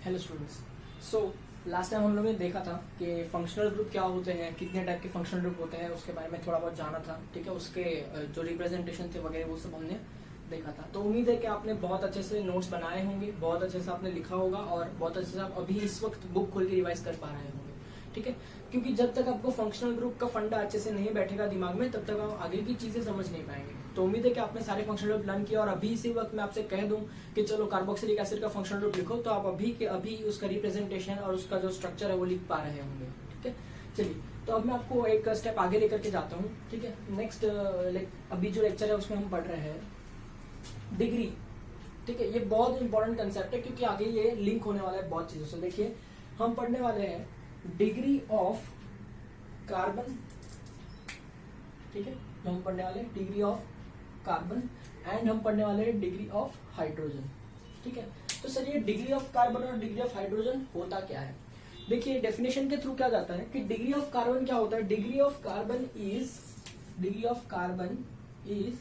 Hello students. So last time हम लोगों ने देखा था कि फंक्शनल ग्रुप क्या होते हैं, कितने टाइप के फंक्शनल ग्रुप होते हैं, उसके बारे में थोड़ा बहुत जाना था। ठीक है, उसके जो रिप्रेजेंटेशन थे वगैरह वो सब हमने देखा था। तो उम्मीद है कि आपने बहुत अच्छे से नोट्स बनाए होंगे, बहुत अच्छे से आपने लिखा होगा और बहुत अच्छे से आप अभी इस वक्त बुक खोल के रिवाइज कर पा रहे होंगे। ठीक है, क्योंकि जब तक आपको फंक्शनल ग्रुप का फंडा अच्छे से नहीं बैठेगा दिमाग में, तब तक आप आगे की चीजें समझ नहीं पाएंगे। तो उम्मीद है कि आपने सारे फंक्शनल ग्रुप लर्न किया और अभी इसी वक्त मैं आपसे कह दूं कि चलो कार्बोक्सिलिक एसिड का फंक्शनल ग्रुप लिखो, तो आप अभी के अभी उसका रिप्रेजेंटेशन और उसका जो स्ट्रक्चर है वो लिख पा रहे होंगे। ठीक है, चलिए तो अब मैं आपको एक स्टेप आगे लेकर के जाता हूँ। ठीक है, नेक्स्ट अभी जो लेक्चर है उसमें हम पढ़ रहे हैं डिग्री। ठीक है, ये बहुत इंपॉर्टेंट कंसेप्ट है क्योंकि आगे ये लिंक होने वाला है बहुत चीजों से। देखिए, हम पढ़ने वाले हैं डिग्री ऑफ कार्बन। ठीक है, तो हम पढ़ने वाले हैं डिग्री ऑफ कार्बन एंड हम पढ़ने वाले हैं डिग्री ऑफ हाइड्रोजन। ठीक है, तो सर ये डिग्री ऑफ कार्बन और डिग्री ऑफ हाइड्रोजन होता क्या है? देखिए, डेफिनेशन के थ्रू क्या जाता है कि डिग्री ऑफ कार्बन क्या होता है। Degree of carbon is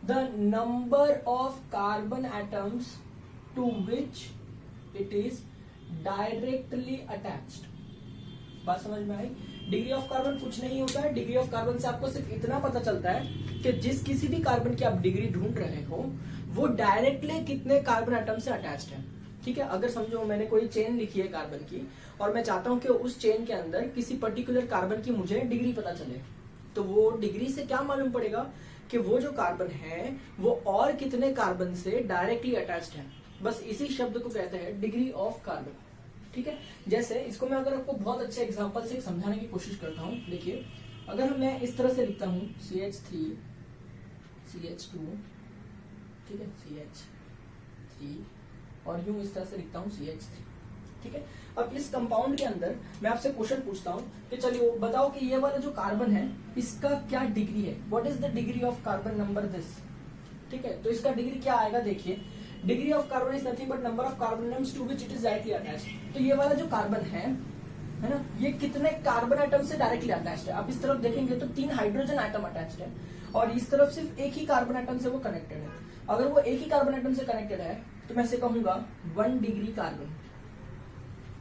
the number of carbon atoms to which it is directly attached. बात समझ में आई? डिग्री ऑफ कार्बन कुछ नहीं होता है। डिग्री ऑफ कार्बन से आपको सिर्फ इतना पता चलता है कि जिस किसी भी कार्बन की आप डिग्री ढूंढ रहे हो वो डायरेक्टली कितने कार्बन एटम से अटैच्ड है। ठीक है, अगर समझो मैंने कोई चेन लिखी है कार्बन की और मैं चाहता हूं कि उस चेन के अंदर किसी पर्टिकुलर कार्बन की मुझे डिग्री पता चले, तो वो डिग्री से क्या मालूम पड़ेगा कि वो जो कार्बन है वो और कितने कार्बन से डायरेक्टली अटैच्ड है। बस इसी शब्द को कहते हैं डिग्री ऑफ कार्बन। ठीक है, जैसे इसको मैं अगर आपको बहुत अच्छे एग्जांपल से समझाने की कोशिश करता हूं। देखिए, अगर मैं इस तरह से लिखता हूं CH3 CH2, ठीक है, CH3 और यूं इस तरह से लिखता हूं CH3। ठीक है, अब इस कंपाउंड के अंदर मैं आपसे क्वेश्चन पूछता हूं कि चलिए बताओ कि ये वाला जो कार्बन है इसका क्या डिग्री है। What is the degree of carbon number this? ठीक है, तो इसका डिग्री क्या आएगा? देखिए, degree of carbon is nothing but number of carbon atoms to which it is directly attached. तो ये वाला जो कार्बन है ना, ये कितने कार्बन एटम से डायरेक्टली अटैच्ड है। आप इस तरफ देखेंगे तो 3 हाइड्रोजन एटम अटैच्ड है और इस तरफ सिर्फ एक ही कार्बन एटम से वो कनेक्टेड है। अगर वो एक ही कार्बन एटम से कनेक्टेड है तो मैं इसे कहूंगा 1 डिग्री कार्बन।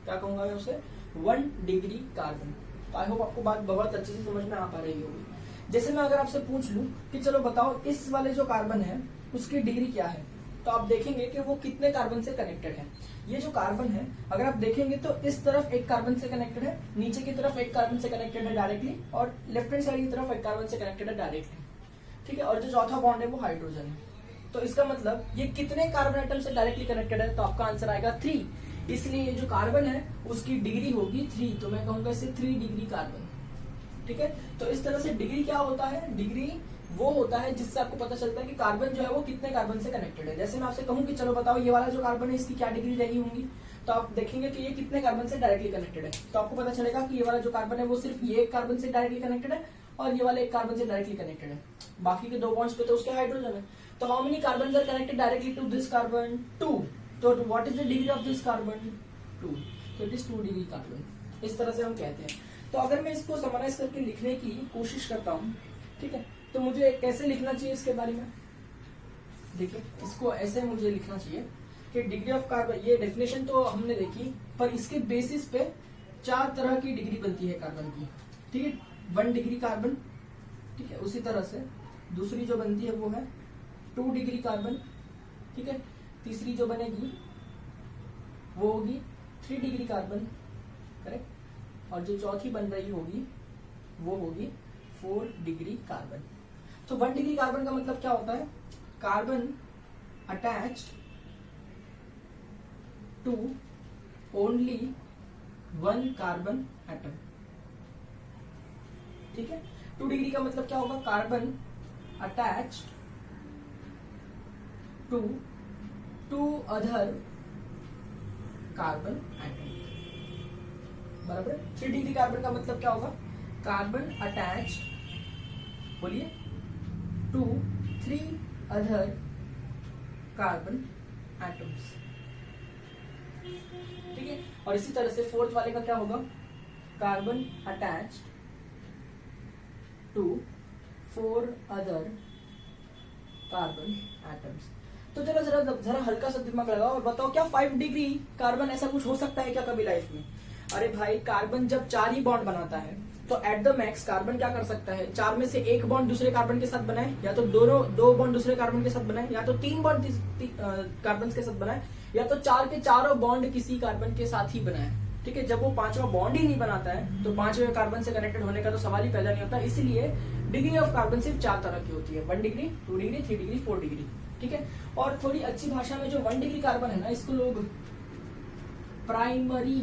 क्या कहूंगा मैं उसे? 1 डिग्री कार्बन। तो आई होप आपको बात बहुत अच्छे से समझ में आ पा रही होगी। जैसे मैं अगर आपसे पूछ लूं कि चलो बताओ इस वाले जो कार्बन है उसकी डिग्री क्या है, तो आप देखेंगे कि वो कितने कार्बन से कनेक्टेड है। ये जो कार्बन है अगर आप देखेंगे तो इस तरफ एक कार्बन से कनेक्टेड है, नीचे की तरफ एक कार्बन से कनेक्टेड है डायरेक्टली और लेफ्ट हैंड साइड की तरफ एक कार्बन से कनेक्टेड है डायरेक्टली। ठीक है, और जो चौथा बॉन्ड है वो हाइड्रोजन है। तो इसका मतलब ये कितने कार्बन एटम से डायरेक्टली कनेक्टेड है? तो आपका आंसर आएगा 3। इसलिए ये जो कार्बन है उसकी डिग्री होगी 3। तो मैं कहूंगा इसे 3 डिग्री कार्बन। ठीक है, तो इस तरह से डिग्री क्या होता है? डिग्री वो होता है जिससे आपको पता चलता है कि कार्बन जो है वो कितने कार्बन से कनेक्टेड है। जैसे मैं आपसे कहूं कि चलो बताओ ये वाला जो कार्बन है इसकी क्या डिग्री रही होंगी, तो आप देखेंगे कि ये कितने कार्बन से डायरेक्टली कनेक्टेड है। तो आपको पता चलेगा कि ये वाला जो कार्बन है वो सिर्फ ये एक कार्बन से डायरेक्टली कनेक्टेड है और ये वाला एक कार्बन से डायरेक्टली कनेक्टेड है। बाकी के 2 बॉन्ड्स पे तो उसके हाइड्रोजन है। तो how many carbon are connected directly to this carbon? 2। तो what is the degree of this carbon? 2। तो इट इज 2 डिग्री कार्बन। इस तरह से हम कहते हैं। तो अगर मैं इसको समराइज करके लिखने की कोशिश करता हूँ, ठीक है, तो मुझे कैसे लिखना चाहिए इसके बारे में? देखिए, इसको ऐसे मुझे लिखना चाहिए कि डिग्री ऑफ कार्बन, ये डेफिनेशन तो हमने देखी, पर इसके बेसिस पे 4 तरह की डिग्री बनती है कार्बन की। ठीक है, 1 डिग्री कार्बन। ठीक है, उसी तरह से दूसरी जो बनती है वो है 2 डिग्री कार्बन। ठीक है, तीसरी जो बनेगी वो होगी 3 डिग्री कार्बन। करेक्ट, और जो चौथी बन रही होगी वो होगी 4 डिग्री कार्बन। तो 1 डिग्री कार्बन का मतलब क्या होता है? Carbon attached to only 1 carbon atom. ठीक है, 2 डिग्री का मतलब क्या होगा? Carbon attached to 2 other carbon atom. बराबर। 3 डिग्री कार्बन का मतलब क्या होगा? कार्बन अटैच्ड, बोलिए, टू 3 अदर कार्बन एटम्स। ठीक है, और इसी तरह से 4th वाले का क्या होगा? Carbon attached to 4 other carbon atoms. तो चलो जरा हल्का सा दिमाग लगाओ और बताओ, क्या 5 डिग्री कार्बन ऐसा कुछ हो सकता है क्या कभी लाइफ में? अरे भाई, कार्बन जब 4 ही बॉन्ड बनाता है तो एट द मैक्स कार्बन क्या कर सकता है, 4 में से एक बॉन्ड दूसरे कार्बन के साथ बनाए, या तो दोनों 2 बॉन्ड दूसरे कार्बन के साथ बनाए, या तो 3 बॉन्ड कार्बन के साथ बनाए, या तो 4 के चारों बॉन्ड किसी कार्बन के साथ ही बनाए। ठीक है, जब वो 5वां बॉन्ड ही नहीं बनाता है तो 5वें कार्बन से कनेक्टेड होने का तो सवाल ही पैदा नहीं होता। इसलिए डिग्री ऑफ कार्बन सिर्फ 4 तरह की होती है, 1 डिग्री, 2 डिग्री, 3 डिग्री, 4 डिग्री। ठीक है, और थोड़ी अच्छी भाषा में जो 1 डिग्री कार्बन है ना, इसको लोग प्राइमरी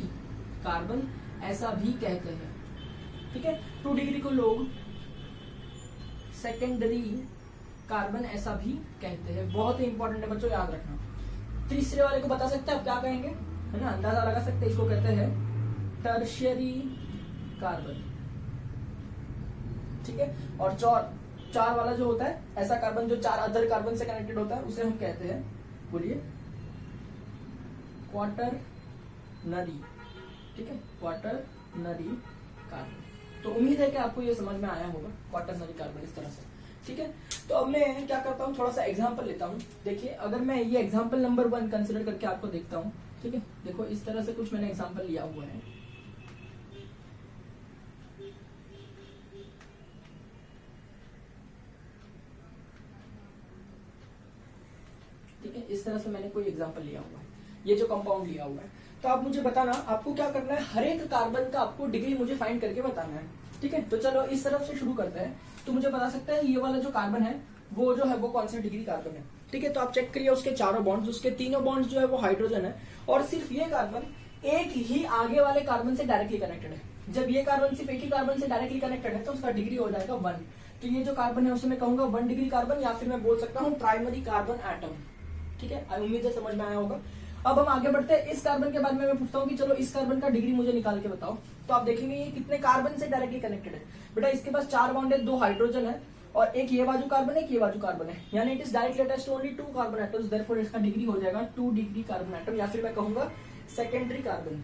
कार्बन ऐसा भी कहते हैं। ठीक है, 2 डिग्री को लोग सेकेंडरी कार्बन ऐसा भी कहते हैं। बहुत ही इंपॉर्टेंट है बच्चों, याद रखना। तीसरे वाले को बता सकते हैं आप क्या कहेंगे, है ना, अंदाजा लगा सकते हैं, इसको कहते हैं टर्शियरी कार्बन। ठीक है, और 4 वाला जो होता है ऐसा कार्बन जो 4 अदर कार्बन से कनेक्टेड होता है, उसे हम कहते हैं, बोलिए, क्वाटरनरी। ठीक है, क्वाटरनरी कार्बन। तो उम्मीद है कि आपको ये समझ में आया होगा, क्वाटरनरी कार्बन इस तरह से। ठीक है, तो अब मैं क्या करता हूँ, थोड़ा सा एग्जांपल लेता हूँ। देखिए, अगर मैं ये एग्जांपल नंबर 1 कंसिडर करके आपको देखता हूँ। ठीक है, देखो इस तरह से कुछ मैंने एग्जांपल लिया हुआ है। ठीक है, इस तरह से मैंने कोई एग्जांपल लिया हुआ है, ये जो कंपाउंड लिया हुआ है। तो आप मुझे बताना, आपको क्या करना है, हर एक कार्बन का आपको डिग्री मुझे फाइंड करके बताना है। ठीक है, तो चलो इस तरफ से शुरू करते हैं। तो मुझे बता सकते हैं ये वाला जो कार्बन है वो जो है वो कौन सी डिग्री कार्बन है। ठीक है, तो आप चेक करिए उसके चारों बॉन्ड्स, उसके तीनों बॉन्ड्स जो है वो हाइड्रोजन है, और सिर्फ ये कार्बन एक ही आगे वाले कार्बन से डायरेक्टली कनेक्टेड है। जब ये कार्बन सिर्फ एक ही कार्बन से डायरेक्टली कनेक्टेड है तो उसका डिग्री हो जाएगा 1। तो ये जो कार्बन है उसे मैं कहूंगा 1 डिग्री कार्बन, या फिर मैं बोल सकता हूँ प्राइमरी कार्बन एटम। ठीक है, उम्मीद है समझ में आया होगा। अब हम आगे बढ़ते हैं। इस कार्बन के बारे में मैं पूछता हूँ कि चलो इस कार्बन का डिग्री मुझे निकाल के बताओ। तो आप देखेंगे ये कितने कार्बन से डायरेक्टली कनेक्टेड है। बेटा इसके पास 4 बॉन्ड है, 2 हाइड्रोजन है, और एक ये बाजू कार्बन है, एक ये बाजू कार्बन है, यानी it is directly attached to only 2 carbon atoms, therefore इसका डिग्री हो जाएगा 2 डिग्री कार्बन एटम, या फिर मैं कहूंगा सेकेंडरी कार्बन।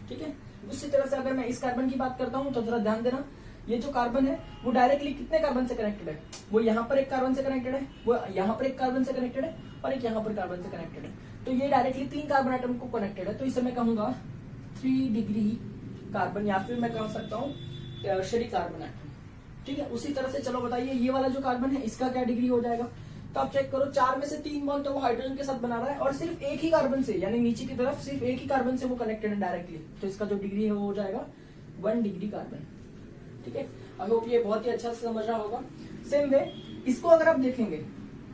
ठीक है, उसी तरह से अगर मैं इस कार्बन की बात करता हूं तो जरा ध्यान देना, ये जो कार्बन है वो डायरेक्टली कितने कार्बन से कनेक्टेड है, वो यहाँ पर एक कार्बन से कनेक्टेड है, वो यहाँ पर एक कार्बन से कनेक्टेड है, और एक यहाँ पर कार्बन से कनेक्टेड है। तो ये डायरेक्टली 3 कार्बन एटम को कनेक्टेड है, तो इसे मैं कहूंगा 3 डिग्री कार्बन, या फिर मैं कह सकता हूँ टर्शियरी कार्बन एटम। ठीक है, उसी तरह से चलो बताइए ये वाला जो कार्बन है इसका क्या डिग्री हो जाएगा। तो आप चेक करो, 4 में से 3 बॉन्ड तो वो हाइड्रोजन के साथ बना रहा है, और सिर्फ एक ही कार्बन से, यानी नीचे की तरफ सिर्फ एक ही कार्बन से वो कनेक्टेड है डायरेक्टली, तो इसका जो डिग्री है वो हो जाएगा 1 डिग्री कार्बन। ठीक है, आई होप ये बहुत ही अच्छा से समझ रहा होगा। सेम वे इसको अगर आप देखेंगे,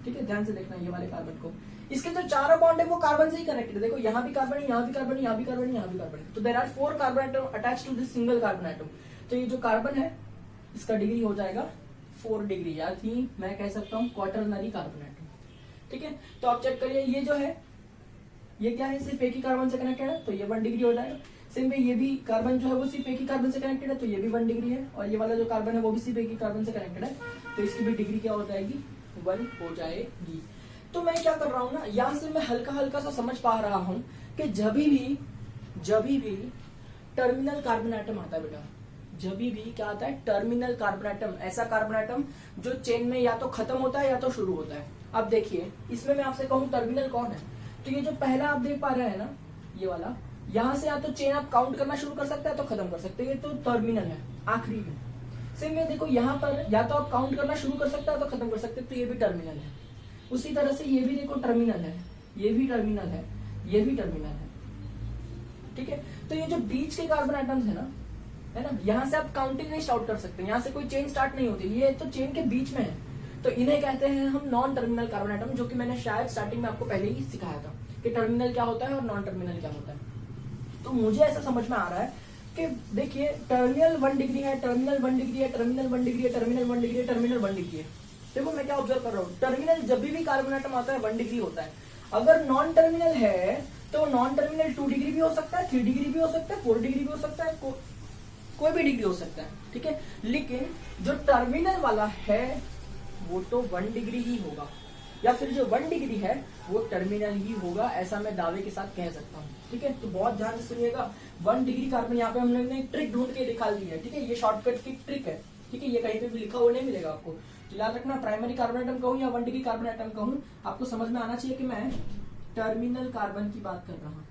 ठीक है, ध्यान से देखना ये वाले कार्बन को, इसके जो 4 बॉन्ड है वो कार्बन से ही कनेक्टेड है। देखो यहाँ भी कार्बन है, यहाँ भी कार्बन है, यहाँ भी कार्बन है, यहाँ भी कार्बन है, तो there are 4 carbon atom attached to this single carbon atom. तो ये जो कार्बन है इसका डिग्री हो जाएगा 4 डिग्री, या थी मैं कह सकता हूँ क्वाटरनरी कार्बन एटम। ठीक है, तो आप चेक करिए ये जो है ये क्या है, सिर्फ एक ही कार्बन से कनेक्टेड है, तो ये 1 डिग्री हो जाएगा। सेम वे ये भी कार्बन जो है वो सिर्फ एक ही कार्बन से कनेक्टेड है, तो ये भी 1 डिग्री है, और ये वाला जो कार्बन है वो भी सिर्फ एक ही कार्बन से कनेक्टेड है, तो इसकी भी डिग्री क्या हो जाएगी, 1 हो जाएगी। तो मैं क्या कर रहा हूँ ना, यहाँ से मैं हल्का हल्का सा समझ पा रहा हूँ कि जब भी टर्मिनल कार्बन एटम आता है बेटा, जब भी क्या आता है टर्मिनल कार्बन एटम, ऐसा कार्बन एटम जो चेन में या तो खत्म होता है या तो शुरू होता है। अब देखिए इसमें मैं आपसे कहूँ टर्मिनल कौन है, तो ये जो पहला आप देख पा रहे हैं ना, ये वाला, यहाँ से या तो चेन आप काउंट करना शुरू कर सकते हैं तो खत्म कर सकते हैं, ये तो टर्मिनल है, आखिरी में। सेम में देखो यहाँ पर या तो आप काउंट करना शुरू कर सकते हैं तो खत्म कर सकते हैं, तो ये भी टर्मिनल है। उसी तरह से ये भी देखो टर्मिनल है, ये भी टर्मिनल है, ये भी टर्मिनल है। ठीक है, तो ये जो बीच के कार्बन एटम्स है ना, यहाँ से आप काउंटिंग नहीं स्टार्ट कर सकते, यहाँ से कोई चेन स्टार्ट नहीं होती, ये तो चेन के बीच में है, तो इन्हें कहते हैं हम नॉन टर्मिनल कार्बन एटम, जो कि मैंने शायद स्टार्टिंग में आपको पहले ही सिखाया था कि टर्मिनल क्या होता है और नॉन टर्मिनल क्या होता है। तो मुझे ऐसा समझ में आ रहा है कि देखिए टर्मिनल 1 डिग्री है, टर्मिनल 1 डिग्री है, टर्मिनल 1 डिग्री है, टर्मिनल 1 डिग्री है, टर्मिनल 1 डिग्री है। देखो मैं क्या ऑब्जर्व कर रहा हूँ, टर्मिनल जब भी कार्बन एटम आता है 1 डिग्री होता है। अगर नॉन टर्मिनल है तो नॉन टर्मिनल 2 डिग्री भी हो सकता है, 3 डिग्री भी हो सकता है, 4 डिग्री भी हो सकता है, कोई भी डिग्री हो सकता है। ठीक है, लेकिन जो टर्मिनल वाला है वो तो 1 डिग्री ही होगा, या फिर जो 1 डिग्री है वो टर्मिनल ही होगा, ऐसा मैं दावे के साथ कह सकता हूँ। ठीक है, तो बहुत ध्यान से सुनिएगा। 1 डिग्री कार्बन यहाँ पे हमने एक ट्रिक ढूंढ के दिखा दी है। ठीक है, ये शॉर्टकट की ट्रिक है, ठीक है, ये कहीं पे भी लिखा हुआ नहीं मिलेगा आपको। तो याद रखना, प्राइमरी कार्बन एटम कहूं या 1 डिग्री कार्बन एटम कहूं, आपको समझ में आना चाहिए कि मैं टर्मिनल कार्बन की बात कर रहा हूं।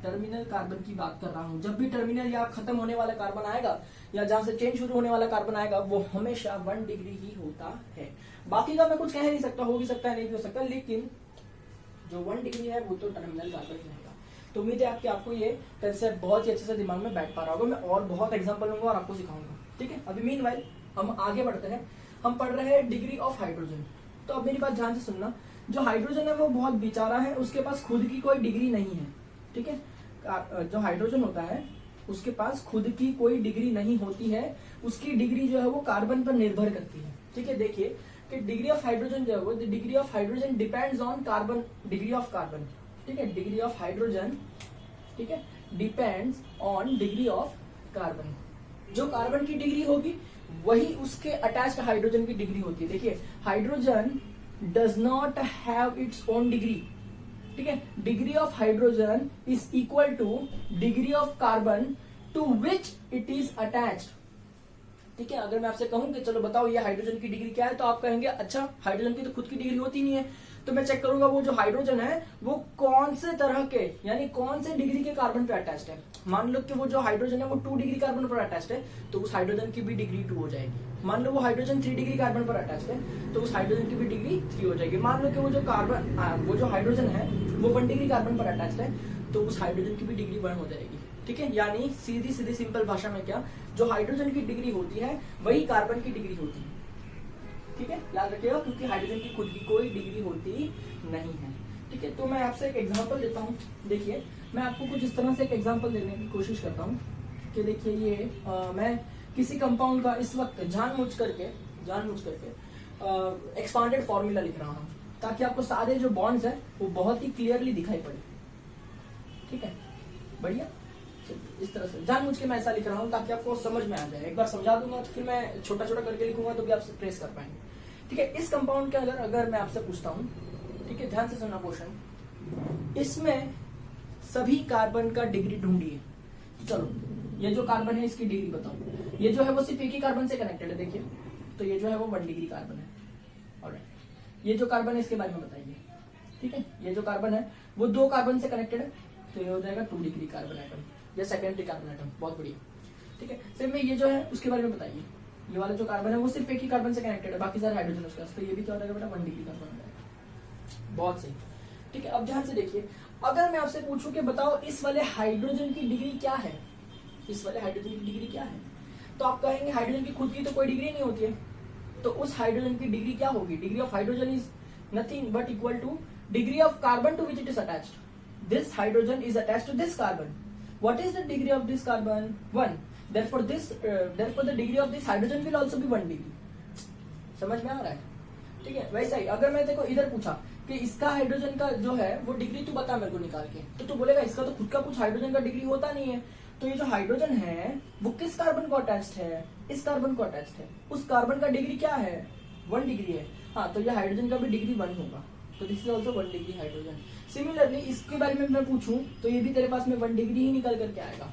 टर्मिनल कार्बन की बात कर रहा हूं। जब भी टर्मिनल या खत्म होने वाला कार्बन आएगा या जहां से चेन शुरू होने वाला कार्बन आएगा, वो हमेशा 1 डिग्री ही होता है। बाकी का मैं कुछ कह नहीं सकता, हो भी सकता है नहीं भी हो सकता, लेकिन जो 1 डिग्री है वो तो टर्मिनल कार्बन ही रहेगा। तो उम्मीद है आपको ये कंसेप्ट बहुत ही अच्छे से दिमाग में बैठ पा रहा होगा। मैं और बहुत एग्जांपल लूंगा और आपको सिखाऊंगा, ठीक है। अभी मीनवाइल हम आगे बढ़ते हैं, हम पढ़ रहे हैं डिग्री ऑफ हाइड्रोजन। तो अब मेरी बात ध्यान से सुनना, जो हाइड्रोजन है वो बहुत बेचारा है, उसके पास खुद की कोई डिग्री नहीं है, ठीक है। जो हाइड्रोजन होता है उसके पास खुद की कोई डिग्री नहीं होती है, उसकी डिग्री जो है वो कार्बन पर निर्भर करती है, ठीक है। देखिए कि डिग्री ऑफ हाइड्रोजन जो है वो degree of hydrogen depends on carbon, degree of carbon, ठीक है। डिग्री ऑफ हाइड्रोजन, ठीक है, depends on degree of carbon. जो कार्बन की डिग्री होगी वही उसके अटैच्ड हाइड्रोजन की डिग्री होती है। देखिए hydrogen does not have its own degree, ठीक है। Degree of hydrogen is equal to degree of carbon to which it is attached, ठीक है। अगर मैं आपसे कहूं कि चलो बताओ ये हाइड्रोजन की डिग्री क्या है, तो आप कहेंगे अच्छा हाइड्रोजन की तो खुद की डिग्री होती नहीं है, तो मैं चेक करूंगा वो जो हाइड्रोजन है वो कौन से तरह के यानी कौन से डिग्री के कार्बन पे अटैच्ड है। मान लो कि वो जो हाइड्रोजन है वो 2 डिग्री कार्बन पर अटैच्ड है, तो उस हाइड्रोजन की भी डिग्री 2 हो जाएगी। मान लो वो हाइड्रोजन 3 डिग्री कार्बन पर अटैच्ड है, तो उस हाइड्रोजन की भी डिग्री 3 हो जाएगी। मान लो कि वो जो हाइड्रोजन है वो 1 डिग्री कार्बन पर अटैच्ड है, तो उस हाइड्रोजन की भी डिग्री 1 हो जाएगी, ठीक है। यानी सीधी सीधी सिंपल भाषा में क्या, जो हाइड्रोजन की डिग्री होती है वही कार्बन की डिग्री होती है, ठीक है। याद रखिएगा, क्योंकि हाइड्रोजन की खुद की कोई डिग्री होती नहीं है, ठीक है। तो मैं आपसे एक एग्जांपल देता हूँ। देखिए मैं आपको कुछ इस तरह से एक एग्जांपल देने की कोशिश करता हूँ कि देखिए ये मैं किसी कंपाउंड का इस वक्त जानबूझ करके एक्सपांडेड फॉर्मूला लिख रहा हूँ, ताकि आपको सारे जो बॉन्ड्स है वो बहुत ही क्लियरली दिखाई पड़े, ठीक है। बढ़िया, इस तरह से जानबूझ के मैं ऐसा लिख रहा हूँ ताकि आपको समझ में आ जाए। एक बार समझा दूंगा तो फिर मैं छोटा छोटा करके लिखूंगा तो भी आप ट्रेस कर पाएंगे, ठीक है। इस कंपाउंड के अंदर अगर मैं आपसे पूछता हूँ, ठीक है, ध्यान से सुनना क्वेश्चन, इसमें सभी कार्बन का डिग्री ढूंढिए। चलो ये जो कार्बन है इसकी डिग्री बताओ। ये जो है वो सिर्फ एक ही कार्बन से कनेक्टेड है, देखिए तो ये जो है वो 1 डिग्री कार्बन है। ऑलराइट, ये जो कार्बन है इसके बारे में बताइए, ठीक है। ये जो कार्बन है वो 2 कार्बन से कनेक्टेड है, तो ये हो जाएगा 2 डिग्री कार्बन एटम या सेकेंडरी कार्बन एटम, बहुत बढ़िया, ठीक है। सेम में ये जो है उसके बारे में बताइए। ये वाला जो कार्बन है वो सिर्फ एक ही कार्बन से कनेक्टेड है, बाकी सारे हाइड्रोजन उसके पास, तो ये भी क्या हो जाएगा बेटा 1 डिग्री कार्बन हो जाएगा। बहुत सही, ठीक है। अब ध्यान से देखिए, अगर मैं आपसे पूछूं कि बताओ इस वाले हाइड्रोजन की डिग्री क्या है, इस वाले हाइड्रोजन की डिग्री क्या है, तो आप कहेंगे हाइड्रोजन की खुद की तो कोई डिग्री नहीं होती है, तो उस हाइड्रोजन की डिग्री क्या होगी। Degree of hydrogen is nothing but equal to degree of carbon to which it is attached. This hydrogen is attached to this carbon. What is the degree of this carbon? 1. Therefore the degree of this hydrogen will also be 1 degree. समझ में आ रहा है, ठीक है। वैसा ही अगर मैं देखो इधर पूछा कि इसका हाइड्रोजन का जो है वो डिग्री तू बता मेरे को निकाल के, तो तू बोलेगा इसका तो खुद का कुछ हाइड्रोजन का डिग्री होता नहीं है। तो ये जो हाइड्रोजन है वो किस कार्बन को अटैच्ड है, इस कार्बन को अटैच्ड है। उस कार्बन का डिग्री क्या है, 1 डिग्री है। हाँ, तो ये हाइड्रोजन का भी डिग्री 1 होगा, तो this is also 1 degree hydrogen. Similarly इसके बारे में मैं पूछूं तो ये भी तेरे पास में 1 डिग्री ही निकल करके आएगा,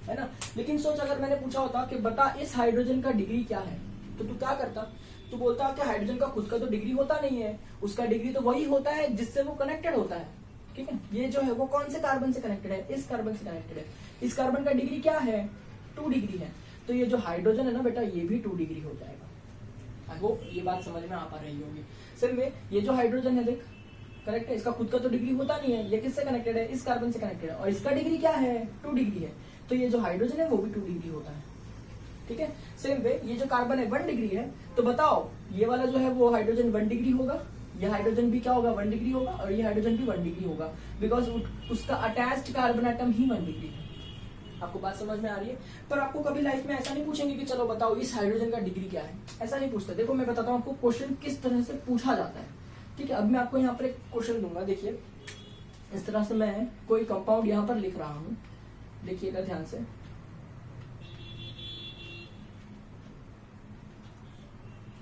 है ना। लेकिन सोच अगर मैंने पूछा होता कि बता इस हाइड्रोजन का डिग्री क्या है, तो तू क्या करता, तू बोलता कि हाइड्रोजन का खुद का तो डिग्री होता नहीं है, उसका डिग्री तो वही होता है जिससे वो कनेक्टेड होता है, ठीक है। ये जो है वो कौन से कार्बन से कनेक्टेड है, इस कार्बन से कनेक्टेड है। इस कार्बन का डिग्री क्या है, 2 डिग्री है, तो ये जो हाइड्रोजन है ना बेटा ये भी 2 डिग्री हो जाएगा। आई होप ये बात समझ में आ पा रही होगी। सिर्फ में ये जो हाइड्रोजन है देख करेक्ट है, इसका खुद का तो डिग्री होता नहीं है, ये किससे कनेक्टेड है, इस कार्बन से कनेक्टेड है, और इसका डिग्री क्या है, 2 डिग्री है, तो ये जो हाइड्रोजन है वो भी 2 डिग्री होता है, ठीक है। सेम वे ये जो कार्बन है 1 डिग्री है, तो बताओ ये वाला जो है वो हाइड्रोजन 1 डिग्री होगा, ये हाइड्रोजन भी क्या होगा 1 डिग्री होगा, और ये हाइड्रोजन भी 1 डिग्री होगा, बिकॉज उसका अटैच्ड कार्बन एटम ही 1 डिग्री है। आपको बात समझ में आ रही है। पर आपको कभी लाइफ में ऐसा नहीं पूछेंगे कि चलो बताओ इस हाइड्रोजन का डिग्री क्या है, ऐसा नहीं पूछते। देखो मैं बताता हूँ आपको क्वेश्चन किस तरह से पूछा जाता है, ठीक है। अब मैं आपको यहाँ पर एक क्वेश्चन दूंगा, देखिए इस तरह से मैं कोई कंपाउंड यहाँ पर लिख रहा हूँ, देखिएगा ध्यान से।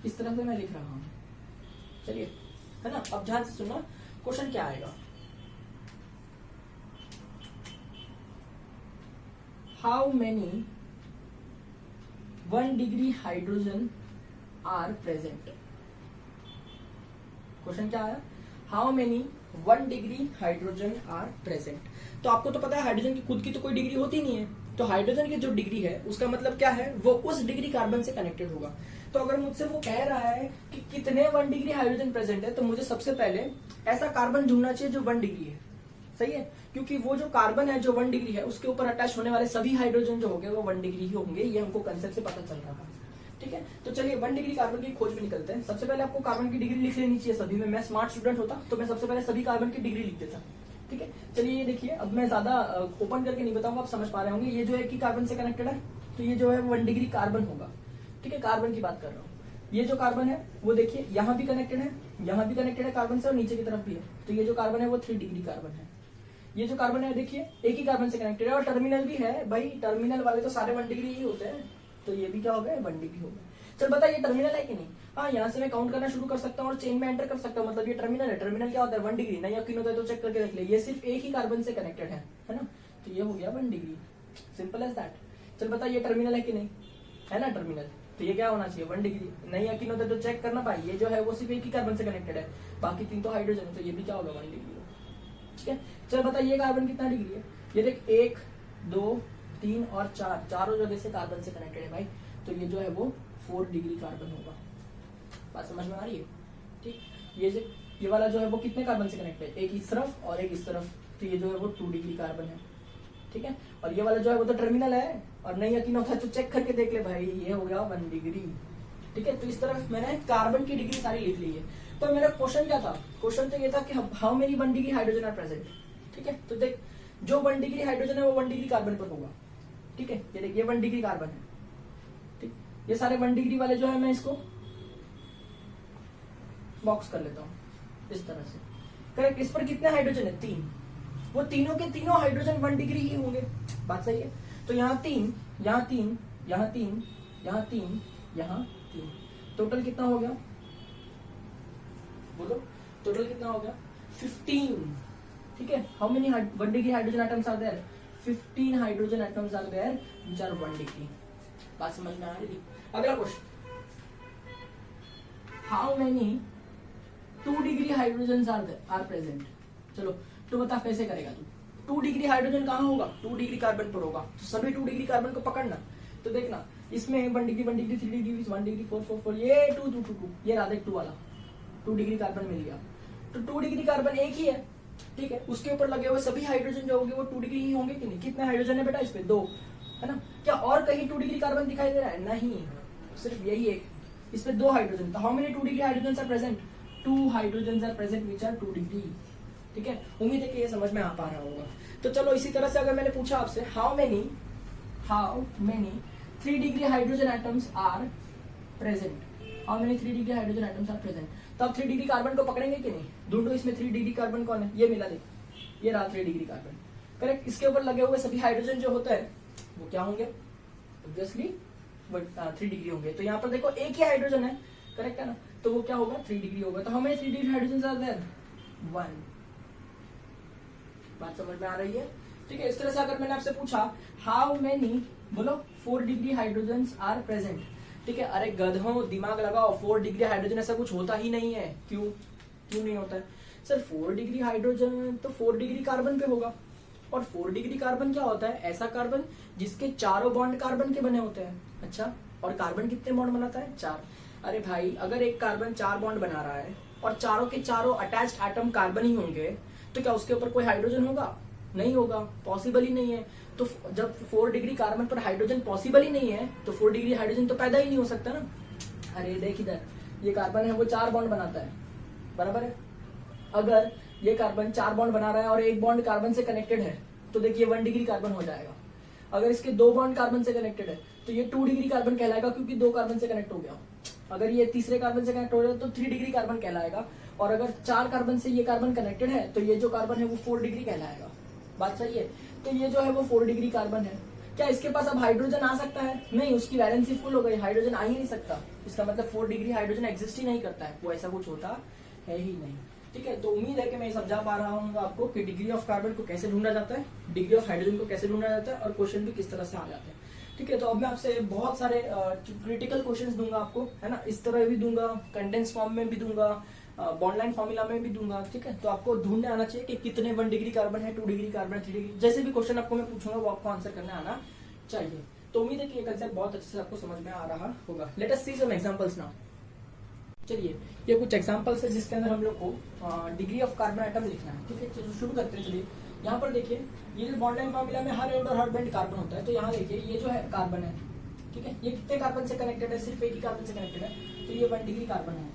इस तरह से मैं लिख रहा हूँ, चलिए, है ना। अब ध्यान से सुनना क्वेश्चन क्या आएगा। How many 1 degree hydrogen are present. Question क्या आया, how many 1 degree hydrogen are present. तो आपको तो पता है हाइड्रोजन की खुद की तो कोई डिग्री होती नहीं है, तो हाइड्रोजन की जो डिग्री है उसका मतलब क्या है, वो उस डिग्री कार्बन से कनेक्टेड होगा। तो अगर मुझसे वो कह रहा है कि कितने 1 डिग्री हाइड्रोजन प्रेजेंट है, तो मुझे सबसे पहले ऐसा कार्बन ढूंढना चाहिए जो 1 डिग्री है। सही है, क्योंकि वो जो कार्बन है जो 1 डिग्री है उसके ऊपर अटैच होने वाले सभी हाइड्रोजन जो होंगे वो 1 डिग्री ही होंगे, ये हमको कंसेप्ट से पता चल रहा है। ठीक है, तो चलिए 1 डिग्री कार्बन की खोज में निकलते हैं। सबसे पहले आपको कार्बन की डिग्री लिख लेनी चाहिए सभी में। मैं स्मार्ट स्टूडेंट होता तो मैं सबसे पहले सभी कार्बन की डिग्री लिख देता। ठीक है, चलिए ये देखिए, अब मैं ज्यादा ओपन करके नहीं बताऊंगा, आप समझ पा रहे होंगे। ये जो है कि कार्बन से कनेक्टेड है, तो ये जो है 1 डिग्री कार्बन होगा। ठीक है, कार्बन की बात कर रहा हूँ। ये जो कार्बन है वो देखिए यहाँ भी कनेक्टेड है, यहाँ भी कनेक्टेड है कार्बन से, और नीचे की तरफ भी है। तो ये जो कार्बन है वो 3 डिग्री कार्बन है। ये जो कार्बन है देखिए एक ही कार्बन से कनेक्टेड है, और टर्मिनल भी है भाई, टर्मिनल वाले तो सारे 1 डिग्री ही होते हैं, तो ये भी क्या हो गया, 1 डिग्री हो गया। चल बता ये टर्मिनल है कि नहीं। हाँ, यहाँ से मैं काउंट करना शुरू कर सकता हूँ और चेन में एंटर कर सकता हूँ, मतलब ये टर्मिनल है। टर्मिनल क्या होता है, 1 डिग्री। नहीं यकीन होता है तो चेक करके देख ले, ये सिर्फ एक ही कार्बन से कनेक्टेड है ना, तो ये हो गया 1 डिग्री, सिंपल एज दैट। चल बता ये टर्मिनल है कि नहीं, है ना टर्मिनल, तो ये क्या होना चाहिए, 1 डिग्री। नहीं यकीन होता है तो चेक करना भाई, ये जो है वो सिर्फ एक ही कार्बन से कनेक्टेड है, बाकी 3 तो हाइड्रोजन है, तो ये भी क्या होगा, 1 डिग्री। ठीक है, चल बता ये कार्बन कितना डिग्री है। ये देख 1 2 3 और 4, चारों जगह से कार्बन से कनेक्टेड है भाई, तो ये जो है वो 4 डिग्री कार्बन होगा। बात समझ में आ रही है। ठीक, ये वाला जो है वो कितने कार्बन से कनेक्टेड है, एक इस तरफ और एक इस तरफ, तो ये जो है वो 2 डिग्री कार्बन है। ठीक है, और ये वाला जो है वो तो टर्मिनल है, और नहीं यकीन होता है तो चेक करके देख ले भाई, ये हो गया 1 डिग्री। ठीक है, तो इस तरफ मैंने कार्बन की डिग्री सारी लिख ली है। तो मेरा क्वेश्चन क्या था, क्वेश्चन तो ये था कि how many 1 degree hydrogen are present. ठीक है, तो देख जो 1 डिग्री हाइड्रोजन है वो 1 डिग्री कार्बन पर होगा। ठीक है, ये देख ये 1 डिग्री कार्बन है। ठीक, ये सारे 1 डिग्री वाले जो है मैं इसको बॉक्स कर लेता हूं इस तरह से। करेक्ट, इस पर कितने हाइड्रोजन है, 3, वो तीनों के तीनों हाइड्रोजन 1 डिग्री ही होंगे। बात सही है, तो यहाँ 3, यहाँ 3, यहाँ 3, यहाँ 3, यहाँ 3, टोटल कितना हो गया, बोलो टोटल कितना हो गया, 15। ठीक है, how many 1 degree hydrogen atoms are there, 15 hydrogen atoms are there which are 1 degree. बात समझ में आ रही। अगला question, how many 2 degree hydrogen are present. चलो तो बता कैसे करेगा तू। 2 डिग्री हाइड्रोजन कहाँ होगा, 2 डिग्री कार्बन पर होगा, तो सभी 2 डिग्री कार्बन को पकड़ना। तो देखना इसमें 1 डिग्री 3 डिग्री 1 डिग्री 4 4 4, ये 2 2 2 2, ये रहा देख 2 वाला 2 डिग्री कार्बन मिल गया। तो 2 डिग्री कार्बन एक ही है। ठीक है, उसके ऊपर लगे हुए सभी हाइड्रोजन जो होंगे वो 2 डिग्री ही होंगे कि नहीं। कितने हाइड्रोजन है बेटा इस पे, 2, है ना। क्या और कहीं 2 डिग्री कार्बन दिखाई दे रहा है, नहीं, सिर्फ यही एक, इस पे 2 हाइड्रोजन। तो how many 2 degree hydrogen are present, 2 hydrogen are present which are 2 degree. ठीक है, उम्मीद है कि ये समझ में आ पा रहा होगा। तो चलो इसी तरह से अगर मैंने पूछा आपसे how many 3 degree hydrogen atoms are present, how many 3 degree hydrogen atoms are present, तो आप 3 डिग्री कार्बन को पकड़ेंगे कि नहीं। ढूंढो इसमें 3 डिग्री कार्बन कौन है, ये मिला देख, ये रहा 3 डिग्री कार्बन। करेक्ट, इसके ऊपर लगे हुए सभी हाइड्रोजन जो होते हैं वो क्या होंगे, ऑब्वियसली 3 डिग्री होंगे। तो यहाँ पर देखो एक ही हाइड्रोजन है, करेक्ट है ना, तो वो क्या होगा 3 डिग्री होगा। तो हमें 3 डिग्री हाइड्रोजन आर देयर 1। बात समझ में आ रही है। ठीक है, इस तरह से अगर मैंने आपसे पूछा हाउ मेनी, बोलो 4 डिग्री हाइड्रोजन आर प्रेजेंट। ठीक है, अरे गधों दिमाग लगाओ, 4 डिग्री हाइड्रोजन ऐसा कुछ होता ही नहीं है। क्यों नहीं होता है सर, 4 डिग्री हाइड्रोजन तो 4 डिग्री कार्बन पे होगा, और 4 डिग्री कार्बन क्या होता है, ऐसा कार्बन जिसके चारों बॉन्ड कार्बन के बने होते हैं। अच्छा, और कार्बन कितने बॉन्ड बनाता है, 4। अरे भाई अगर एक कार्बन 4 बॉन्ड बना रहा है और चारों के चारों अटैच्ड एटम कार्बन ही होंगे, तो क्या उसके ऊपर कोई हाइड्रोजन होगा, नहीं होगा, पॉसिबल ही नहीं है। तो जब 4 डिग्री कार्बन पर हाइड्रोजन पॉसिबल ही नहीं है, तो 4 डिग्री हाइड्रोजन तो पैदा ही नहीं हो सकता ना। अरे देख इधर, ये कार्बन है वो 4 बॉन्ड बनाता है, बराबर है। अगर ये कार्बन 4 बॉन्ड बना रहा है और एक बॉन्ड कार्बन से कनेक्टेड है, तो देखिए 1 डिग्री कार्बन हो जाएगा। अगर इसके 2 बॉन्ड कार्बन से कनेक्टेड है तो ये 2 डिग्री कार्बन कहलाएगा, क्योंकि 2 कार्बन से कनेक्ट हो गया। अगर ये तीसरे कार्बन से कनेक्ट हो जाए तो 3 डिग्री कार्बन कहलाएगा, और अगर 4 कार्बन से ये कार्बन कनेक्टेड है तो ये जो कार्बन है वो 4 डिग्री कहलाएगा। बात सही है, तो ये जो है वो 4 डिग्री कार्बन है। क्या इसके पास अब हाइड्रोजन आ सकता है, नहीं, उसकी वैलेंसी फुल हो गई, हाइड्रोजन आ ही नहीं सकता। इसका मतलब 4 डिग्री हाइड्रोजन एग्जिस्ट ही नहीं करता है, वो ऐसा कुछ होता है ही नहीं। ठीक है, तो उम्मीद है कि मैं समझा पा रहा हूँ आपको कि डिग्री ऑफ कार्बन को कैसे ढूंढा जाता है, डिग्री ऑफ हाइड्रोजन को कैसे ढूंढा जाता है, और क्वेश्चन भी किस तरह से आ जाते हैं। ठीक है, तो अब मैं आपसे बहुत सारे क्रिटिकल क्वेश्चंस दूंगा आपको, है ना, इस तरह भी दूंगा, कंडेंस फॉर्म में भी दूंगा, बॉन्डलाइन फॉर्मूला में भी दूंगा। ठीक है, तो आपको ढूंढने आना चाहिए कि कितने 1 डिग्री कार्बन है, 2 डिग्री कार्बन है, 3 डिग्री, जैसे भी क्वेश्चन आपको मैं पूछूंगा वो आपको आंसर करने आना चाहिए। तो उम्मीद है कि ये कंसेप्ट बहुत अच्छे से आपको समझ में आ रहा होगा। लेट अस सी सम एग्जांपल्स नाउ। चलिए, ये कुछ एग्जांपल्स है जिसके अंदर हम लोग को डिग्री ऑफ कार्बन एटम लिखना है। ठीक है, चलो शुरू करते हैं। चलिए, यहाँ पर देखिए, ये जो बॉन्डलाइन फॉर्मूला में हर एंड और हर बेंड कार्बन होता है, तो यहाँ देखिए ये जो है कार्बन है। ठीक है, ये कितने कार्बन से कनेक्टेड है, सिर्फ एक ही कार्बन से कनेक्टेड है, तो ये 1 डिग्री कार्बन है।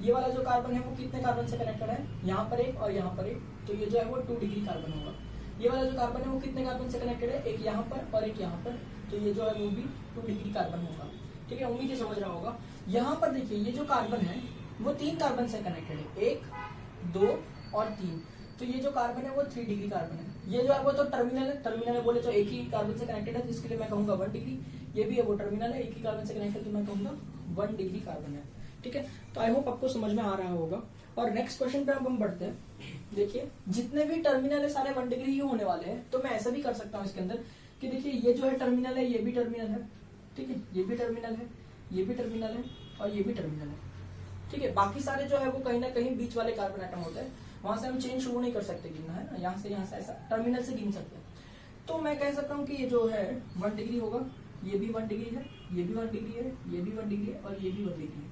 ये वाला जो कार्बन है वो कितने कार्बन से कनेक्टेड है, यहाँ पर एक और यहाँ पर एक, तो ये जो है वो 2 डिग्री कार्बन होगा। ये वाला जो कार्बन है वो कितने कार्बन से कनेक्टेड है, एक यहाँ पर और एक यहाँ पर, तो ये जो है वो भी 2 डिग्री कार्बन होगा। ठीक है, उम्मीद है समझ रहा होगा। यहाँ पर देखिए, ये जो कार्बन है वो 3 कार्बन से कनेक्टेड है, 1, 2 और 3, तो ये जो कार्बन है वो 3 डिग्री कार्बन है। ये जो है वो तो टर्मिनल है, टर्मिनल है बोले तो एक ही कार्बन से कनेक्टेड है, जिसके लिए मैं कहूंगा 1 डिग्री। ये भी है वो टर्मिनल है, एक ही कार्बन से कनेक्टेड, तो मैं कहूंगा 1 डिग्री कार्बन है। ठीक है, तो आई होप आपको समझ में आ रहा होगा। और नेक्स्ट क्वेश्चन पे अब हम बढ़ते हैं। देखिए, जितने भी टर्मिनल है सारे 1 डिग्री ही होने वाले हैं, तो मैं ऐसा भी कर सकता हूँ इसके अंदर कि देखिए, ये जो है टर्मिनल है, ये भी टर्मिनल है। ठीक है, ये भी टर्मिनल है, ये भी टर्मिनल है और ये भी टर्मिनल है। ठीक है, बाकी सारे जो है वो कहीं ना कहीं बीच वाले कार्बन एटम होते हैं, वहां से हम चेन शुरू नहीं कर सकते गिनना, है ना, यहाँ से ऐसा टर्मिनल से गिन सकते हैं। तो मैं कह सकता हूँ कि ये जो है 1 डिग्री होगा, ये भी 1 डिग्री है, ये भी 1 डिग्री है, ये भी 1 डिग्री है और ये भी 1 डिग्री है।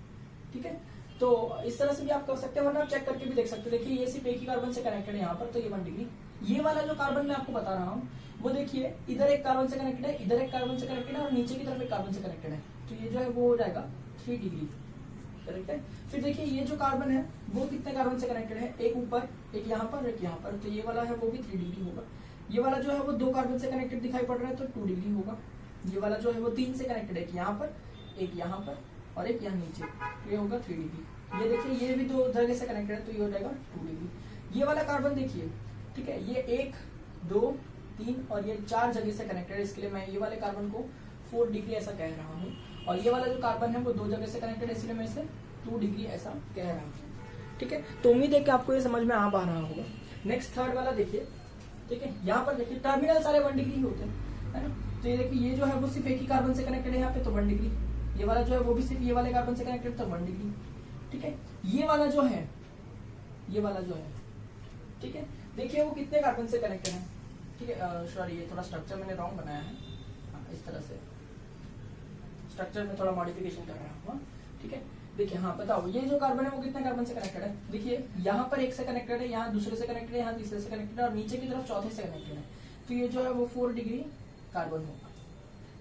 ठीक है, तो इस तरह से भी आप कर सकते हैं, वरना आप चेक करके भी देख सकते हैं। देखिए, ये सिर्फ एक ही कार्बन से कनेक्टेड है यहाँ पर, तो ये 1 डिग्री। ये वाला जो कार्बन मैं आपको बता रहा हूँ वो देखिए, इधर एक कार्बन से कनेक्टेड है, इधर एक कार्बन से कनेक्टेड है और नीचे की तरफ एक कार्बन से कनेक्टेड है, तो ये जो है वो हो जाएगा 3 डिग्री। करेक्ट है। फिर देखिए, ये जो कार्बन है वो कितने कार्बन से कनेक्टेड है, एक ऊपर, एक यहाँ पर, एक यहाँ पर, तो ये वाला है वो भी 3 डिग्री होगा। ये वाला जो है वो 2 कार्बन से कनेक्टेड दिखाई पड़ रहा है, तो 2 डिग्री होगा। ये वाला जो है वो 3 से कनेक्टेड है, एक यहाँ पर, एक यहाँ पर और एक यहाँ नीचे, तो ये होगा 3 डिग्री। ये देखिए, ये भी 2 जगह से कनेक्टेड है, तो ये हो जाएगा 2 डिग्री। ये वाला कार्बन देखिए, ठीक है, ये 1, 2, 3 और ये 4 जगह से कनेक्टेड है, इसके लिए मैं ये वाले कार्बन को 4 डिग्री ऐसा कह रहा हूँ। और ये वाला जो कार्बन है वो 2 जगह से कनेक्टेड है, इसलिए मैं इसे 2 डिग्री ऐसा कह रहा हूँ। ठीक है, तो उम्मीद है कि आपको ये समझ में आ पा रहा होगा। नेक्स्ट थर्ड वाला देखिए, ठीक है, यहाँ पर देखिए टर्मिनल सारे 1 डिग्री होते हैं, है ना, तो ये देखिए, ये जो है वो सिर्फ एक ही कार्बन से कनेक्टेड है यहाँ पे, तो 1 डिग्री। ये वाला जो है वो भी सिर्फ ये वाले कार्बन से कनेक्टेड, तो 1 डिग्री। ठीक है, ये वाला जो है, ये वाला जो है, ठीक है, देखिए वो कितने कार्बन से कनेक्टेड है। ठीक है, सॉरी, ये थोड़ा स्ट्रक्चर मैंने रॉन्ग बनाया है, इस तरह से स्ट्रक्चर में थोड़ा मॉडिफिकेशन कर रहा हूँ। ठीक है, देखिए, हाँ बताओ, ये जो कार्बन है वो कितने कार्बन से कनेक्टेड है। देखिए, यहाँ पर एक से कनेक्टेड है, यहाँ दूसरे से कनेक्टेड है, यहाँ तीसरे से कनेक्टेड है और नीचे की तरफ चौथे से कनेक्टेड है, तो ये जो है वो 4 डिग्री कार्बन होगा।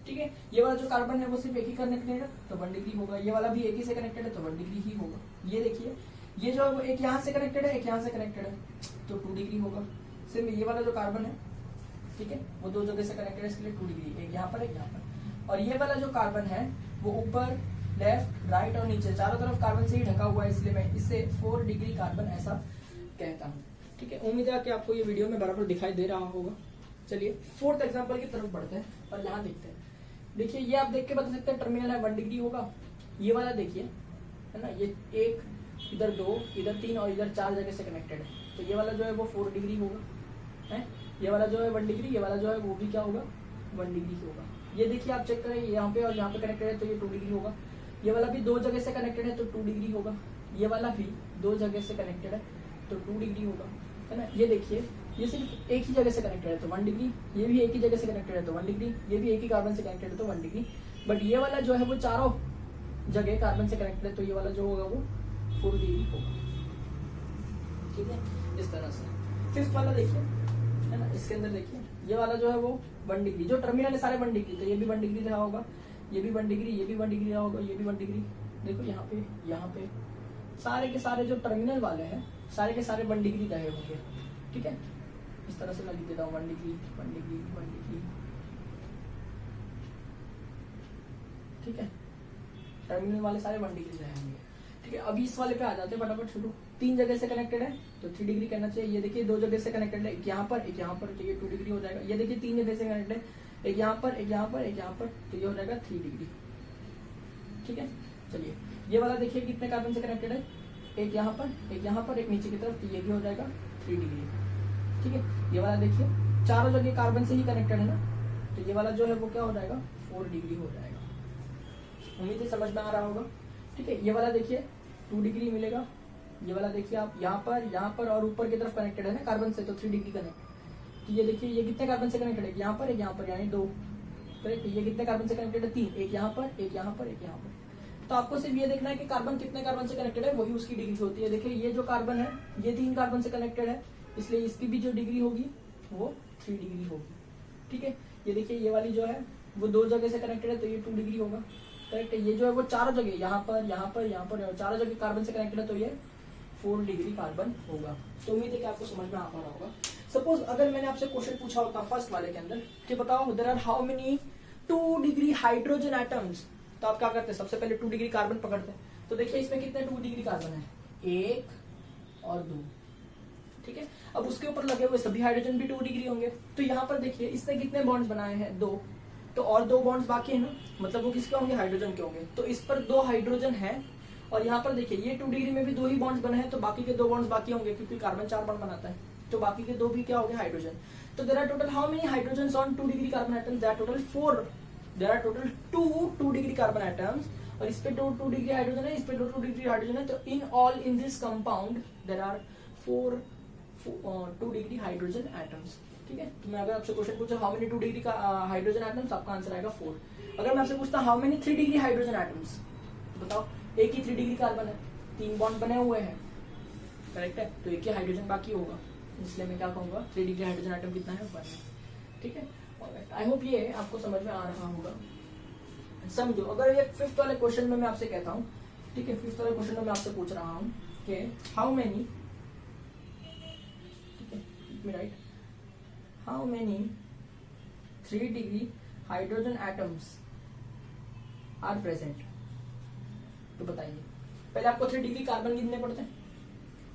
ठीक है, ये वाला जो कार्बन है वो सिर्फ एक ही कनेक्टेड है, तो 1 डिग्री होगा। ये वाला भी एक ही से कनेक्टेड है, तो 1 डिग्री ही होगा। ये देखिए, ये जो है वो एक यहाँ से कनेक्टेड है, एक यहाँ से कनेक्टेड है, तो 2 डिग्री होगा। सिर्फ ये वाला जो कार्बन है, ठीक है, वो 2 जगह से कनेक्टेड है, इसके लिए 2 डिग्री, एक यहाँ पर, एक यहाँ पर। और ये वाला जो कार्बन है वो ऊपर, लेफ्ट, राइट और नीचे चारों तरफ कार्बन से ही ढका हुआ है, इसलिए मैं इसे 4 डिग्री कार्बन ऐसा कहता हूँ। ठीक है, उम्मीद है कि आपको ये वीडियो में बराबर दिखाई दे रहा होगा। चलिए, 4th एग्जांपल की तरफ बढ़ते हैं और यहाँ देखते हैं। देखिए, ये आप देख के बता सकते हैं टर्मिनल है, 1 डिग्री होगा। ये वाला देखिए, है ना, ये 1, इधर 2, इधर 3 और इधर 4 जगह से कनेक्टेड है, तो ये वाला जो है वो 4 डिग्री होगा। है, ये वाला जो है 1 डिग्री, ये वाला जो है वो भी क्या होगा, 1 डिग्री होगा। ये देखिए, आप चेक करें, यहाँ पे और यहाँ पे कनेक्टेड है, तो ये 2 डिग्री होगा। ये वाला भी 2 जगह से कनेक्टेड है, तो 2 डिग्री होगा। ये वाला भी 2 जगह से कनेक्टेड है, तो 2 डिग्री होगा, है ना। ये देखिए, ये सिर्फ एक ही जगह से कनेक्टेड है, तो 1 डिग्री। ये भी एक ही जगह से कनेक्टेड है, तो 1 डिग्री। ये भी एक ही कार्बन से कनेक्टेड है, तो 1 डिग्री। बट ये वाला जो है वो चारों जगह कार्बन से कनेक्टेड है, तो ये वाला जो होगा वो 4 डिग्री होगा। ठीक है, इस तरह से। 5th वाला देखिए, है ना, इसके अंदर देखिए, ये वाला जो है वो 1 डिग्री, जो टर्मिनल है सारे 1 डिग्री, तो ये भी 1 डिग्री रहा होगा, ये भी 1 डिग्री, ये भी 1 डिग्री रहा होगा, ये भी 1 डिग्री। देखो यहाँ पे सारे के सारे जो टर्मिनल वाले हैं सारे के सारे 1 डिग्री रहे होंगे। ठीक है, इस तरह से मैं लिख देता हूँ 1 डिग्री, 1 डिग्री, 1 डिग्री। ठीक है, टर्मिनल वाले सारे 1 डिग्री रहे होंगे। ठीक है, अभी इस वाले पे आ जाते हैं फटाफट शुरू। 3 जगह से कनेक्टेड है, तो 3 डिग्री कहना चाहिए। ये देखिए, 2 जगह से कनेक्टेड है, एक यहाँ पर, एक यहाँ पर, तो ये 2 डिग्री हो जाएगा। ये देखिए, 3 जगह से कनेक्टेड है, एक यहाँ पर, एक यहाँ पर, एक यहाँ पर, तो ये हो जाएगा 3 डिग्री। ठीक है, चलिए, ये वाला देखिए कितने कार्बन से कनेक्टेड है, एक यहाँ पर, एक यहाँ पर, एक नीचे की तरफ, तो ये भी हो जाएगा 3 डिग्री। ठीक है, ये वाला देखिए चारों जगह कार्बन से ही कनेक्टेड है ना, तो ये वाला जो है वो क्या हो जाएगा 4 डिग्री हो जाएगा। उम्मीद है समझ में आ रहा होगा। ठीक है, ये वाला देखिए 2 डिग्री मिलेगा, ये वाला देखिए आप यहाँ पर और ऊपर की तरफ कनेक्टेड है ना कार्बन से, तो 3 डिग्री कनेक्ट। तो ये देखिए ये कितने कार्बन से कनेक्टेड है, यहाँ पर एक यहाँ पर, यानी 2। करेक्ट, ये कितने कार्बन से कनेक्टेड है, 3, एक यहाँ पर, एक यहाँ पर, एक यहाँ पर। तो आपको सिर्फ ये देखना है कि कार्बन कितने कार्बन से कनेक्टेड है, वही उसकी डिग्री होती है। देखिए ये जो कार्बन है ये 3 कार्बन से कनेक्टेड है, इसलिए इसकी भी जो डिग्री होगी वो 3 डिग्री होगी। ठीक है, ये देखिए ये वाली जो है वो 2 जगह से कनेक्टेड है, तो ये 2 डिग्री होगा। करेक्ट है, ये जो है वो 4 जगह, यहाँ पर, यहाँ पर, यहाँ पर, 4 जगह कार्बन से कनेक्टेड है, तो ये 4 डिग्री कार्बन होगा। तो उम्मीद है कि आपको समझ में आ पा रहा होगा। सपोज अगर मैंने आपसे क्वेश्चन पूछा होता फर्स्ट वाले के अंदर कि बताओ there are how many 2 degree hydrogen atoms, तो आप क्या करते हैं, सबसे पहले 2 डिग्री कार्बन पकड़ते हैं। तो देखिए इसमें कितने 2 डिग्री कार्बन है, 1 और 2। ठीक है, अब उसके ऊपर लगे हुए सभी हाइड्रोजन भी 2 डिग्री होंगे। तो यहाँ पर देखिए इसने कितने बॉन्ड्स बनाए हैं, 2। तो और 2 बॉन्ड्स बाकी है ना, मतलब वो किसके होंगे, हाइड्रोजन के होंगे। तो इस पर 2 हाइड्रोजन है, और यहाँ पर देखिए ये 2 डिग्री में भी 2 ही बॉन्ड्स बने हैं, तो बाकी के 2 बॉन्ड्स बाकी होंगे, क्योंकि कार्बन 4 बॉन्ड बनाता है, तो बाकी के 2 भी क्या हो गए, हाइड्रोजन। तो there are total how many hydrogens on 2 degree carbon atoms, there are total 4। There are total 2 degree carbon atoms, और इस पे 2 डिग्री हाइड्रोजन है, इस पे 2 डिग्री हाइड्रोजन है। तो in all in this compound there are 2 degree hydrogen atoms. ठीक है, तो मैं अगर आपसे क्वेश्चन पूछूं हाउ मेनी 2 डिग्री का हाइड्रोजन एटम्स, आपका आंसर आएगा 4। अगर मैं आपसे पूछता how many 3 degree hydrogen atoms, तो बताओ एक ही 3 डिग्री कार्बन है, 3 बॉन्ड बने हुए हैं। करेक्ट है, तो एक ही हाइड्रोजन बाकी होगा, इसलिए मैं क्या कहूंगा 3 डिग्री हाइड्रोजन एटम कितना है, 1 है। ठीक है, आई होप ये आपको समझ में आ रहा होगा। समझो अगर ये 5th वाले क्वेश्चन में मैं आपसे कहता हूँ, ठीक है, 5th वाले क्वेश्चन में मैं आपसे पूछ रहा हूँ कि हाउ मेनी, ठीक है right, how many 3 degree hydrogen atoms are present. तो बताइए, पहले आपको 3 डिग्री कार्बन गिनने पड़ते हैं।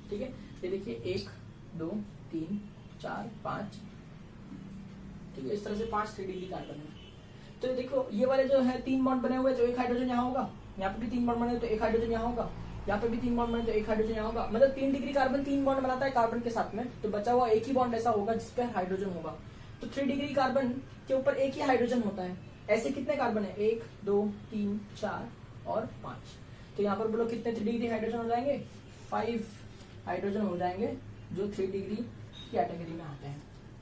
ठीक है, ये देखिए 1 2 3 4 5, ठीक है, इस तरह से 5 3 डिग्री कार्बन है। तो देखो ये वाले जो है 3 बॉन्ड बने हुए, तो एक हाइड्रोजन यहाँ होगा, यहाँ पे भी 3 बॉन्ड बने तो एक हाइड्रोजन यहाँ होगा, यहाँ पे भी 3 बॉन्ड बने तो एक हाइड्रोजन यहाँ होगा। मतलब 3 डिग्री कार्बन 3 बॉन्ड बनाता है कार्बन के साथ में, तो बचा हुआ एक ही बॉन्ड ऐसा होगा जिसपे हाइड्रोजन होगा। तो 3 डिग्री कार्बन के ऊपर एक ही हाइड्रोजन होता है। ऐसे कितने कार्बन है, 1 2 3 4 और 5। तो यहाँ पर बोलो कितने 3 डिग्री हाइड्रोजन हो जाएंगे, 5 हाइड्रोजन हो जाएंगे जो 3 डिग्री की कैटेगरी में आते हैं।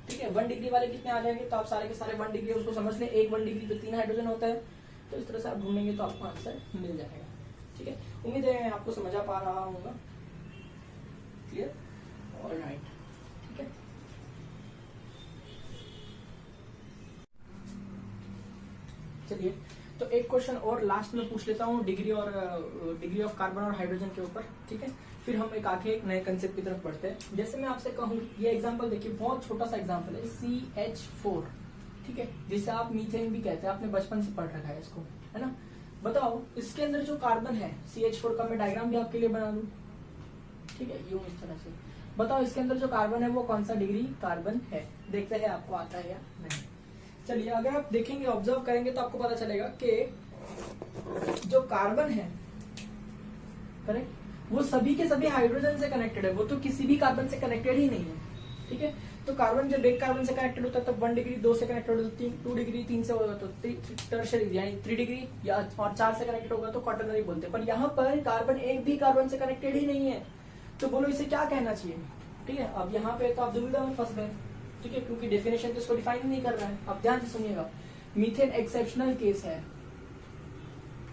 ठीक है, 1 डिग्री वाले कितने आ जाएंगे, तो आप सारे के सारे 1 डिग्री उसको समझ लें, एक 1 डिग्री तो 3 हाइड्रोजन होता है। तो इस तरह से आप ढूंढेंगे तो आपको आंसर मिल जाएगा। ठीक है, उम्मीद है आपको समझ आ पा रहा होगा। Clear, alright. ठीक है, चलिए तो एक क्वेश्चन और लास्ट में पूछ लेता हूँ डिग्री ऑफ कार्बन और हाइड्रोजन के ऊपर। ठीक है, फिर हम एक आगे एक नए कंसेप्ट की तरफ बढ़ते हैं। जैसे मैं आपसे कहूँ, ये एग्जांपल देखिए, बहुत छोटा सा एग्जांपल है, CH4। ठीक है, जिसे आप मीथेन भी कहते हैं, आपने बचपन से पढ़ रखा है इसको, है ना। बताओ इसके अंदर जो कार्बन है CH4 का, मैं डायग्राम भी आपके लिए बना दूं। ठीक है, यूं इस तरह से बताओ इसके अंदर जो कार्बन है वो कौन सा डिग्री कार्बन है, देखते हैं आपको आता है या नहीं। चलिए, अगर आप देखेंगे, ऑब्जर्व करेंगे तो आपको पता चलेगा कि जो कार्बन है, करेक्ट, वो सभी के सभी हाइड्रोजन से कनेक्टेड है, वो तो किसी भी कार्बन से कनेक्टेड ही नहीं है। ठीक है, तो कार्बन जब एक कार्बन से कनेक्टेड होता है तब 1 डिग्री, 2 से कनेक्टेड होता है, 2 डिग्री, 3 से होगा तो टर्शरी यानी 3 डिग्री, या और 4 से कनेक्टेड होगा तो क्वाटरनरी बोलते हैं। पर यहाँ पर कार्बन एक भी कार्बन से कनेक्टेड ही नहीं है, तो बोलो इसे क्या कहना चाहिए। ठीक है, अब यहाँ पे तो आप दुविधा में फंस गए। ठीक है, क्योंकि डेफिनेशन तो इसको डिफाइन नहीं कर रहा है। अब ध्यान से सुनिएगा, मीथेन एक्सेप्शनल केस है।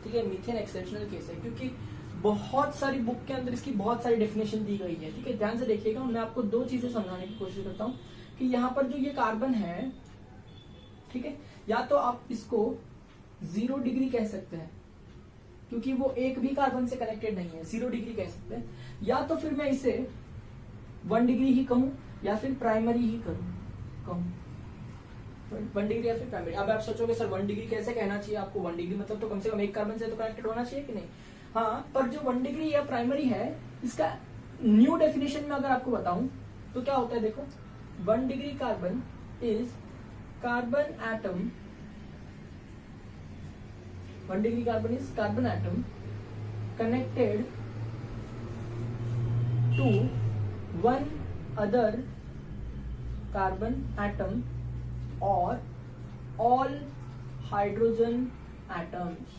ठीक है, मीथेन एक्सेप्शनल केस है क्योंकि बहुत सारी बुक के अंदर इसकी बहुत सारी डेफिनेशन दी गई है। ठीक है, ध्यान से देखिएगा, मैं आपको 2 चीजें समझाने की कोशिश करता हूँ कि यहाँ पर जो ये कार्बन है, ठीक है, या तो आप इसको 0 डिग्री कह सकते हैं क्योंकि वो एक भी कार्बन से कनेक्टेड नहीं है, 0 डिग्री कह सकते हैं, या तो फिर मैं इसे 1 डिग्री ही कहूं या फिर प्राइमरी ही कहूं 1 डिग्री या फिर प्राइमरी। अब आप सोचोगे सर 1 डिग्री कैसे कहना चाहिए आपको, 1 डिग्री मतलब तो कम से कम एक कार्बन से तो कनेक्टेड होना चाहिए कि नहीं। हाँ, पर जो 1 डिग्री या प्राइमरी है, इसका न्यू डेफिनेशन में अगर आपको बताऊं तो क्या होता है, देखो 1 degree carbon is carbon atom, 1 degree carbon is carbon atom connected to one other carbon atom or all hydrogen atoms.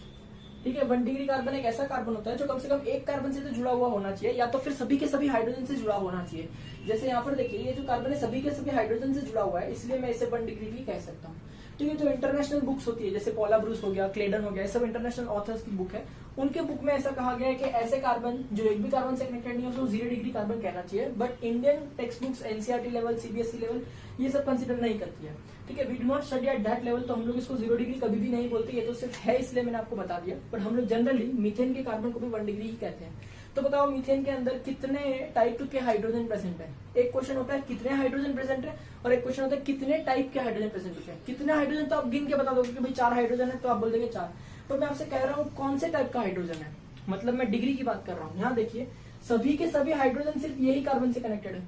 ठीक है, 1 डिग्री कार्बन एक ऐसा कार्बन होता है जो कम से कम एक कार्बन से तो जुड़ा हुआ होना चाहिए, या तो फिर सभी के सभी हाइड्रोजन से जुड़ा होना चाहिए। जैसे यहाँ पर देखिए, ये जो कार्बन है सभी के सभी हाइड्रोजन से जुड़ा हुआ है, इसलिए मैं इसे 1 डिग्री भी कह सकता हूँ। तो ये जो इंटरनेशनल बुक्स होती है, जैसे पॉला ब्रूस हो गया, क्लेडन हो गया, ये सब इंटरनेशनल ऑथर्स की बुक है, उनके बुक में ऐसा कहा गया है कि ऐसे कार्बन जो एक भी कार्बन से कनेक्टेड नहीं हो उसको 0 डिग्री कार्बन कहना चाहिए। But Indian text books, NCERT level, CBSE level, ये सब कंसिडर नहीं करती है। ठीक है, we do not study at that level, तो हम लोग इसको 0 डिग्री कभी भी नहीं बोलते, ये तो सिर्फ है इसलिए मैंने आपको बता दिया। बट हम लोग जनरली मीथेन के कार्बन को भी 1 डिग्री ही कहते हैं। तो बताओ मीथेन के अंदर कितने टाइप के हाइड्रोजन प्रेजेंट है। एक क्वेश्चन होता है कितने हाइड्रोजन प्रेजेंट है, और एक क्वेश्चन होता है कितने टाइप के हाइड्रोजन प्रेजेंट होते हैं। कितने हाइड्रोजन तो आप गिन के बता दोगे कि भाई 4 हाइड्रोजन है, तो आप बोल देंगे 4। पर मैं आपसे कह रहा हूँ कौन से टाइप का हाइड्रोजन है, मतलब मैं डिग्री की बात कर रहा हूँ। यहाँ देखिए, सभी के सभी हाइड्रोजन सिर्फ यही कार्बन से कनेक्टेड है,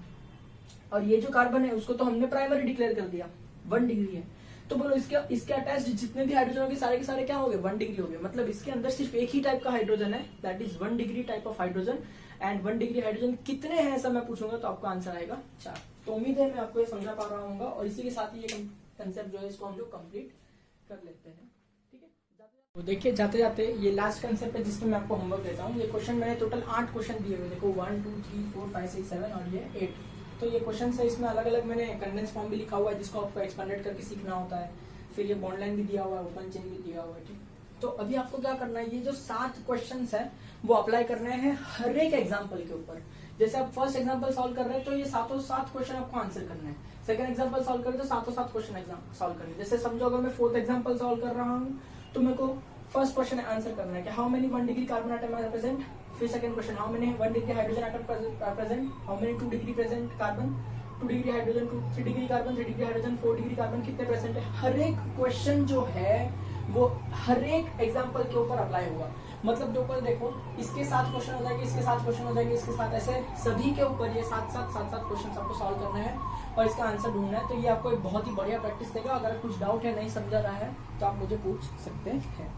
और ये जो कार्बन है उसको तो हमने प्राइमरी डिक्लेयर कर दिया, 1 डिग्री है। तो बोलो इसके अटैच्ड जितने भी हाइड्रोजन होंगे सारे के सारे क्या हो गए, 1 डिग्री हो गए। मतलब इसके अंदर सिर्फ एक ही टाइप का हाइड्रोजन है, that is 1 degree type of hydrogen. And 1 degree hydrogen कितने हैं ऐसा मैं पूछूंगा तो आपका आंसर आएगा 4। तो उम्मीद है मैं आपको ये समझा पा रहा हूँ, और इसी के साथ ही ये कंसेप्ट जो है इसको हम लोग कंप्लीट कर लेते हैं। ठीक है, तो देखिए जाते जाते ये लास्ट कंसेप्ट है जिसमें मैं आपको होमवर्क देता हूँ। ये क्वेश्चन मैंने टोटल 8 क्वेश्चन दिए हुए, देखो 1 2 3 4 5 6 7 और ये 8। तो ये क्वेश्चन है, इसमें अलग अलग मैंने कंडेंस फॉर्म भी लिखा हुआ है जिसको आपको एक्सपेंडेड करके सीखना होता है। फिर ये बॉन्ड लाइन भी दिया हुआ है, ओपन चेन भी दिया हुआ है। ठीक, तो अभी आपको क्या करना है, ये जो 7 क्वेश्चंस है वो अप्लाई करने हैं हर एक एग्जाम्पल के ऊपर। जैसे आप फर्स्ट एग्जाम्पल सॉल्व कर रहे हैं तो ये 7 क्वेश्चन आपको आंसर करना है। सेकंड एग्जाम्पल सॉल्व करें तो 7 क्वेश्चन सॉल्व करने। जैसे समझो अगर मैं 4th एग्जाम्पल सॉल्व कर रहा हूँ तो मेरे को फर्स्ट क्वेश्चन आंसर करना है कि how many 1 degree carbon atom are present. फिर second question, how many 1 degree hydrogen atom present, how many 2 degree present carbon, 2 degree hydrogen, 3 degree carbon, 3 degree hydrogen, 4 degree carbon कितने present है। हर एक question जो है वो हर एक एग्जाम्पल के ऊपर अप्लाई होगा। मतलब जो ऊपर देखो, इसके 7 क्वेश्चन हो जाएंगे, इसके 7 क्वेश्चन हो जाएंगे, इसके साथ ऐसे सभी के ऊपर ये 7 क्वेश्चन आपको सॉल्व करना है और इसका आंसर ढूंढना है। तो ये आपको एक बहुत ही बढ़िया प्रैक्टिस देगा। अगर कुछ डाउट है, नहीं समझा रहा है, तो आप मुझे पूछ सकते हैं।